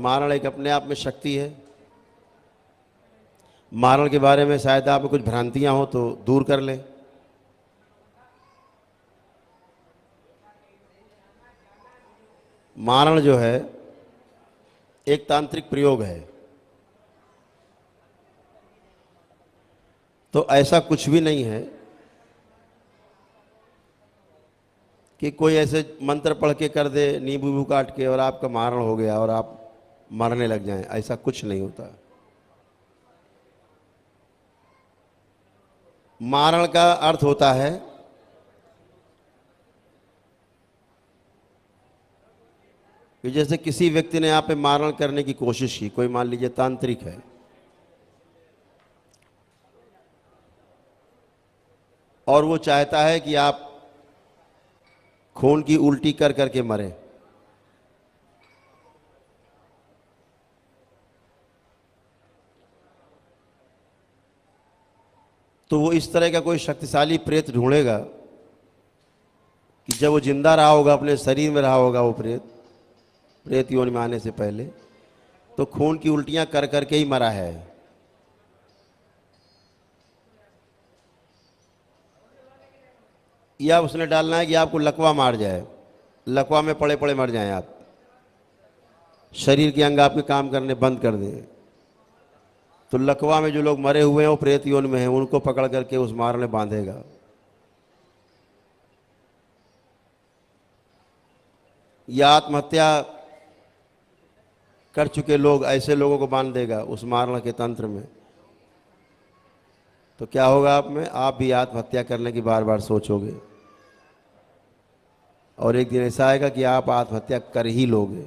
मारण एक अपने आप में शक्ति है। मारण के बारे में शायद आप में कुछ भ्रांतियां हो तो दूर कर लें। मारण जो है एक तांत्रिक प्रयोग है। तो ऐसा कुछ भी नहीं है कि कोई ऐसे मंत्र पढ़ के कर दे, नींबू वूबू काट के, और आपका मारण हो गया और आप मरने लग जाएं। ऐसा कुछ नहीं होता। मारण का अर्थ होता है कि जैसे किसी व्यक्ति ने आप पे मारण करने की कोशिश की, कोई मान लीजिए तांत्रिक है, और वो चाहता है कि आप खून की उल्टी कर करके मरें, तो वो इस तरह का कोई शक्तिशाली प्रेत ढूंढेगा कि जब वो जिंदा रहा होगा, अपने शरीर में रहा होगा, वो प्रेत योनि में आने से पहले, तो खून की उल्टियां कर करके ही मरा है। या उसने डालना है कि आपको लकवा मार जाए, लकवा में पड़े पड़े मर जाएं आप, शरीर के अंग आपके काम करने बंद कर दें। तो लकवा में जो लोग मरे हुए हैं वो प्रेत योनि में हैं, उनको पकड़ करके उस मार में बांधेगा। या आत्महत्या कर चुके लोग, ऐसे लोगों को बांध देगा उस मारण के तंत्र में। तो क्या होगा आप में, आप भी आत्महत्या करने की बार बार सोचोगे, और एक दिन ऐसा आएगा कि आप आत्महत्या कर ही लोगे।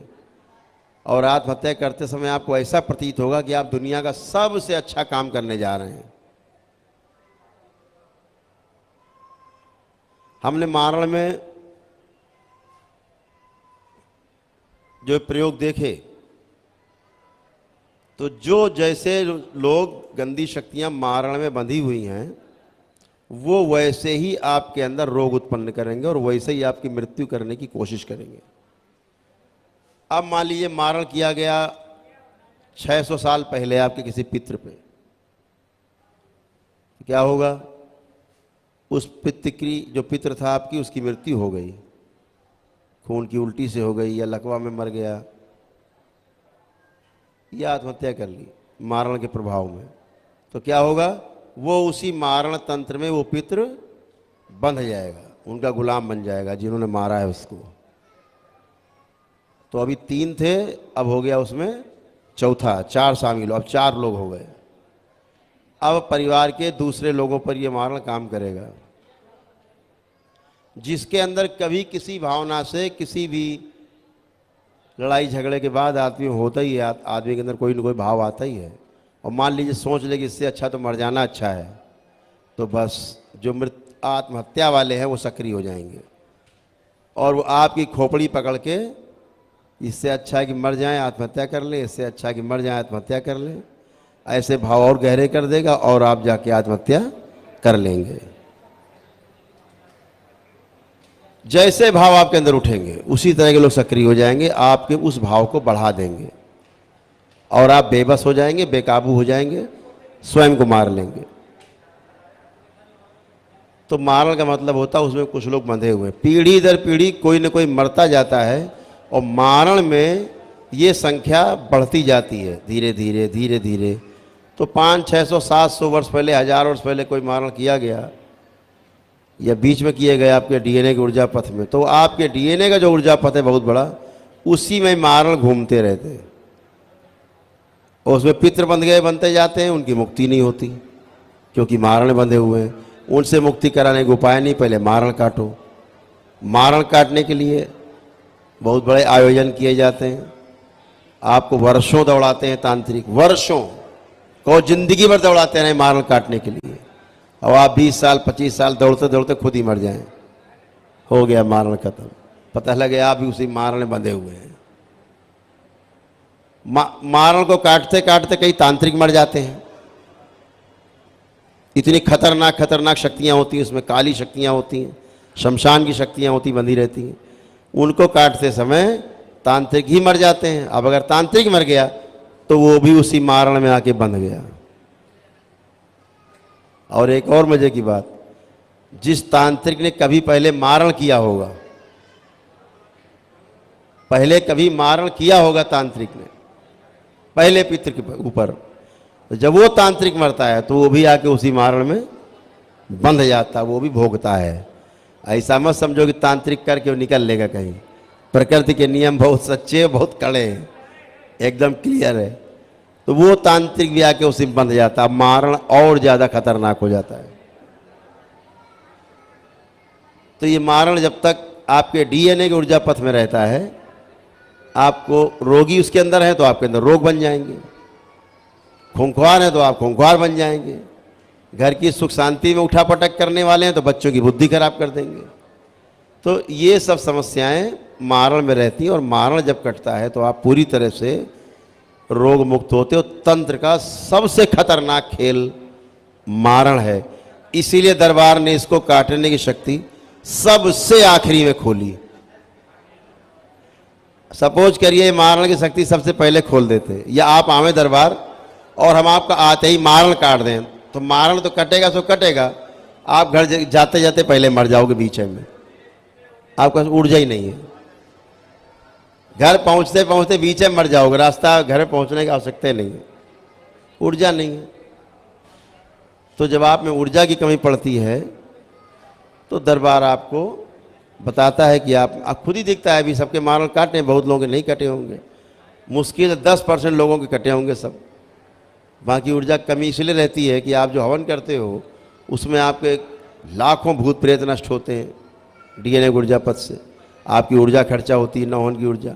और आत्महत्या करते समय आपको ऐसा प्रतीत होगा कि आप दुनिया का सबसे अच्छा काम करने जा रहे हैं। हमने मारण में जो प्रयोग देखे, तो जो जैसे लोग गंदी शक्तियां मारण में बंधी हुई हैं, वो वैसे ही आपके अंदर रोग उत्पन्न करेंगे और वैसे ही आपकी मृत्यु करने की कोशिश करेंगे। अब मान लीजिए मारण किया गया 600 साल पहले आपके किसी पितृ पे, क्या होगा? उस पितृ की, जो पितृ था आपकी, उसकी मृत्यु हो गई, खून की उल्टी से हो गई, या लकवा में मर गया, या आत्महत्या कर ली मारण के प्रभाव में। तो क्या होगा? वो उसी मारण तंत्र में वो पितृ बंध जाएगा, उनका गुलाम बन जाएगा जिन्होंने मारा है उसको। तो अभी 3 थे, अब हो गया उसमें चौथा, 4 शामिल हो, अब 4 लोग हो गए। अब परिवार के दूसरे लोगों पर ये मारण काम करेगा, जिसके अंदर कभी किसी भावना से, किसी भी लड़ाई झगड़े के बाद आदमी होता ही है, आदमी के अंदर कोई न कोई भाव आता ही है। और मान लीजिए सोच ले कि इससे अच्छा तो मर जाना अच्छा है, तो बस जो आत्महत्या वाले हैं वो सक्रिय हो जाएंगे, और वो आपकी खोपड़ी पकड़ के, इससे अच्छा है कि मर जाएं, आत्महत्या कर लें, इससे अच्छा है कि मर जाएं, आत्महत्या कर लें, ऐसे भाव और गहरे कर देगा, और आप जाके आत्महत्या कर लेंगे। जैसे भाव आपके अंदर उठेंगे उसी तरह के लोग सक्रिय हो जाएंगे, आपके उस भाव को बढ़ा देंगे, और आप बेबस हो जाएंगे, बेकाबू हो जाएंगे, स्वयं को मार लेंगे। तो मारण का मतलब होता है उसमें कुछ लोग बंधे हुए, पीढ़ी दर पीढ़ी कोई न कोई मरता जाता है, और मारण में ये संख्या बढ़ती जाती है धीरे धीरे धीरे धीरे। तो 500, 600, 700 वर्ष पहले, 1000 वर्ष पहले कोई मारण किया गया, या बीच में किए गए आपके डीएनए के ऊर्जा पथ में, तो आपके डीएनए का जो ऊर्जा पथ है बहुत बड़ा, उसी में मारण घूमते रहते हैं, और उसमें पितृ बंध गए, बनते जाते हैं, उनकी मुक्ति नहीं होती क्योंकि मारण बंधे हुए हैं। उनसे मुक्ति कराने का उपाय नहीं, पहले मारण काटो। मारण काटने के लिए बहुत बड़े आयोजन किए जाते हैं, आपको वर्षों दौड़ाते हैं तांत्रिक, वर्षों को जिंदगी भर दौड़ाते हैं मारण काटने के लिए, और आप 20 साल 25 साल दौड़ते दौड़ते खुद ही मर जाएं, हो गया मारण खत्म, पता लगे आप भी उसी मारण में बंधे हुए हैं। मारण को काटते काटते कई तांत्रिक मर जाते हैं, इतनी खतरनाक खतरनाक शक्तियां होती हैं उसमें, काली शक्तियां होती हैं, शमशान की शक्तियां होती, बंधी रहती हैं। उनको काटते समय तांत्रिक ही मर जाते हैं। अब अगर तांत्रिक मर गया तो वो भी उसी मारण में आके बंध गया। और एक और मजे की बात, जिस तांत्रिक ने कभी पहले मारण किया होगा, पहले कभी मारण किया होगा तांत्रिक ने पहले पितृ के ऊपर, तो जब वो तांत्रिक मरता है तो वो भी आके उसी मारण में बंध जाता है, वो भी भोगता है। ऐसा मत समझो कि तांत्रिक करके वो निकल लेगा कहीं। प्रकृति के नियम बहुत सच्चे, बहुत कड़े हैं, एकदम क्लियर है। तो वो तांत्रिक भी आके उसी में बंध जाता है, मारण और ज़्यादा खतरनाक हो जाता है। तो ये मारण जब तक आपके डीएनए के ऊर्जा पथ में रहता है, आपको रोगी उसके अंदर है तो आपके अंदर रोग बन जाएंगे, खूंखार है तो आप खूंखार बन जाएंगे, घर की सुख शांति में उठापटक करने वाले हैं तो बच्चों की बुद्धि खराब कर देंगे। तो ये सब समस्याएं मारण में रहती हैं, और मारण जब कटता है तो आप पूरी तरह से रोग मुक्त होते हो। तंत्र का सबसे खतरनाक खेल मारण है, इसीलिए दरबार ने इसको काटने की शक्ति सबसे आखिरी में खोली। सपोज करिए मारण की शक्ति सबसे पहले खोल देते, या आप आवे दरबार और हम आपका आते ही मारण काट दें, तो मारण तो कटेगा सो कटेगा, आप घर जाते जाते पहले मर जाओगे बीच में, आपका ऊर्जा ही नहीं है। घर पहुंचते पहुंचते बीच में मर जाओगे, रास्ता घर पहुंचने की आवश्यकता नहीं है, ऊर्जा नहीं है। तो जब आप में ऊर्जा की कमी पड़ती है तो दरबार आपको बताता है कि आप खुद ही दिखता है। अभी सबके मारण काटे, बहुत लोगों के नहीं कटे होंगे, मुश्किल 10% लोगों के कटे होंगे सब। बाकी ऊर्जा कमी इसलिए रहती है कि आप जो हवन करते हो उसमें आपके लाखों भूत प्रेत नष्ट होते हैं डीएनए ऊर्जा पथ से, आपकी ऊर्जा खर्चा होती है, न हवन की ऊर्जा।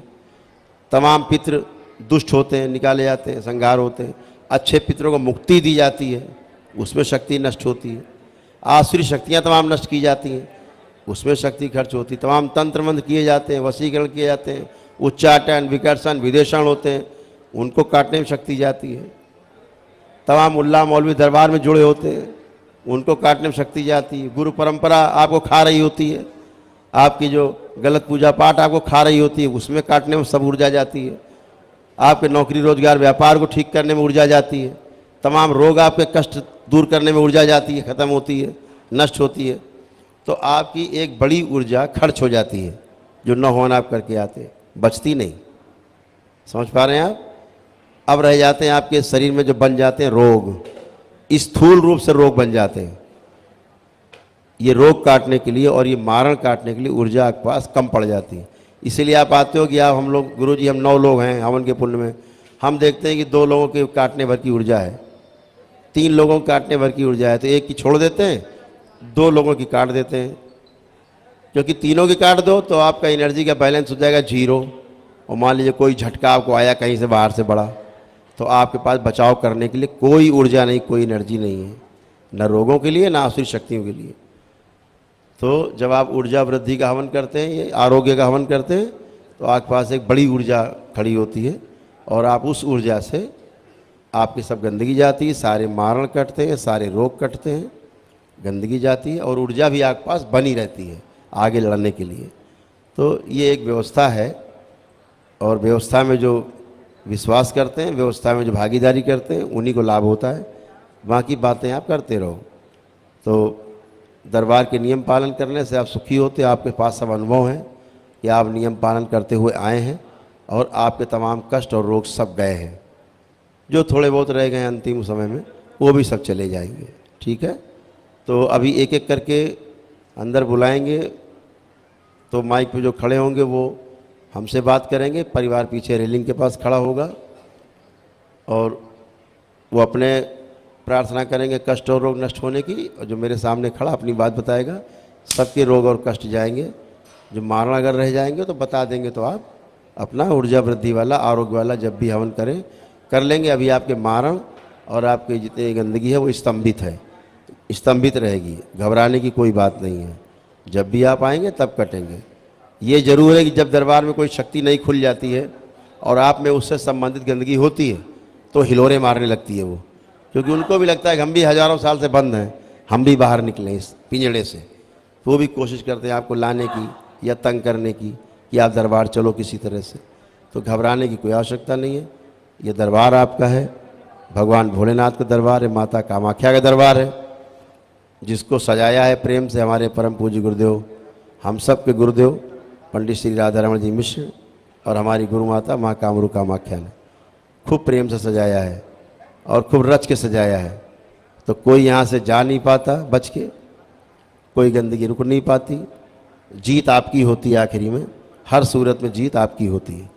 तमाम पितृ दुष्ट होते हैं, निकाले जाते हैं, संहार होते हैं। अच्छे पितरों को मुक्ति दी जाती है, उसमें शक्ति नष्ट होती है। आसुरी शक्तियाँ तमाम नष्ट की जाती हैं, उसमें शक्ति खर्च होती है। तमाम तंत्र मंत्र किए जाते हैं, वशीकरण किए जाते हैं, उच्चाटन विकर्षण विदेशण होते हैं, उनको काटने में शक्ति जाती है। तमाम मुल्ला मौलवी दरबार में जुड़े होते हैं, उनको काटने में शक्ति जाती है। गुरु परंपरा आपको खा रही होती है, आपकी जो गलत पूजा पाठ आपको खा रही होती है, उसमें काटने में सब ऊर्जा जाती है। आपके नौकरी रोजगार व्यापार को ठीक करने में ऊर्जा जाती है। तमाम रोग आपके कष्ट दूर करने में ऊर्जा जाती है, ख़त्म होती है, नष्ट होती है। तो आपकी एक बड़ी ऊर्जा खर्च हो जाती है, जो न होना आप करके आते, बचती नहीं। समझ पा रहे हैं आप? अब रह जाते हैं आपके शरीर में जो बन जाते हैं रोग, स्थूल रूप से रोग बन जाते हैं। ये रोग काटने के लिए और ये मारण काटने के लिए ऊर्जा आपके पास कम पड़ जाती है। इसीलिए आप आते हो कि आप हम लोग गुरुजी हम 9 लोग हैं हवन के पुण्य में, हम देखते हैं कि 2 लोगों के काटने भर की ऊर्जा है, 3 लोगों के काटने भर की ऊर्जा है, तो एक की छोड़ देते हैं, 2 लोगों की काट देते हैं। क्योंकि तीनों की काट दो तो आपका एनर्जी का बैलेंस हो जाएगा 0, और मान लीजिए कोई झटका आपको आया कहीं से बाहर से बड़ा, तो आपके पास बचाव करने के लिए कोई ऊर्जा नहीं, कोई एनर्जी नहीं है, न रोगों के लिए न आसुरी शक्तियों के लिए। तो जब आप ऊर्जा वृद्धि का हवन करते हैं, ये आरोग्य का हवन करते हैं, तो आपके पास एक बड़ी ऊर्जा खड़ी होती है, और आप उस ऊर्जा से आपकी सब गंदगी जाती है, सारे मारण कटते हैं, सारे रोग कटते हैं, गंदगी जाती है, और ऊर्जा भी आपके पास बनी रहती है आगे लड़ने के लिए। तो ये एक व्यवस्था है, और व्यवस्था में जो विश्वास करते हैं, व्यवस्था में जो भागीदारी करते हैं, उन्हीं को लाभ होता है। बाकी बातें आप करते रहो। तो दरबार के नियम पालन करने से आप सुखी होते, आपके पास सब अनुभव हैं कि आप नियम पालन करते हुए आए हैं, और आपके तमाम कष्ट और रोग सब गए हैं। जो थोड़े बहुत रह गए अंतिम समय में वो भी सब चले जाएंगे। ठीक है? तो अभी एक एक करके अंदर बुलाएंगे, तो माइक पे जो खड़े होंगे वो हमसे बात करेंगे, परिवार पीछे रेलिंग के पास खड़ा होगा, और वो अपने प्रार्थना करेंगे कष्ट और रोग नष्ट होने की, और जो मेरे सामने खड़ा अपनी बात बताएगा, सबके रोग और कष्ट जाएंगे। जो मारण अगर रह जाएंगे तो बता देंगे, तो आप अपना ऊर्जा वृद्धि वाला आरोग्य वाला जब भी हवन करें कर लेंगे। अभी आपके मारण और आपके जितनी गंदगी है वो स्तंभित है, स्तंभित रहेगी, घबराने की कोई बात नहीं है। जब भी आप आएंगे तब कटेंगे। ये जरूर है कि जब दरबार में कोई शक्ति नहीं खुल जाती है और आप में उससे संबंधित गंदगी होती है तो हिलोरे मारने लगती है वो, क्योंकि उनको भी लगता है कि हम भी हज़ारों साल से बंद हैं, हम भी बाहर निकलें इस पिंजड़े से। तो वो भी कोशिश करते हैं आपको लाने की या तंग करने की कि आप दरबार चलो किसी तरह से। तो घबराने की कोई आवश्यकता नहीं है। ये दरबार आपका है, भगवान भोलेनाथ का दरबार है, माता कामाख्या का दरबार है, जिसको सजाया है प्रेम से हमारे परम पूज्य गुरुदेव, हम सब के गुरुदेव पंडित श्री राधारमण जी मिश्र और हमारी गुरु माता माँ कामरू कामाख्या ने खूब प्रेम से सजाया है और खूब रच के सजाया है। तो कोई यहाँ से जा नहीं पाता बच के, कोई गंदगी रुक नहीं पाती। जीत आपकी होती है, आखिरी में हर सूरत में जीत आपकी होती है।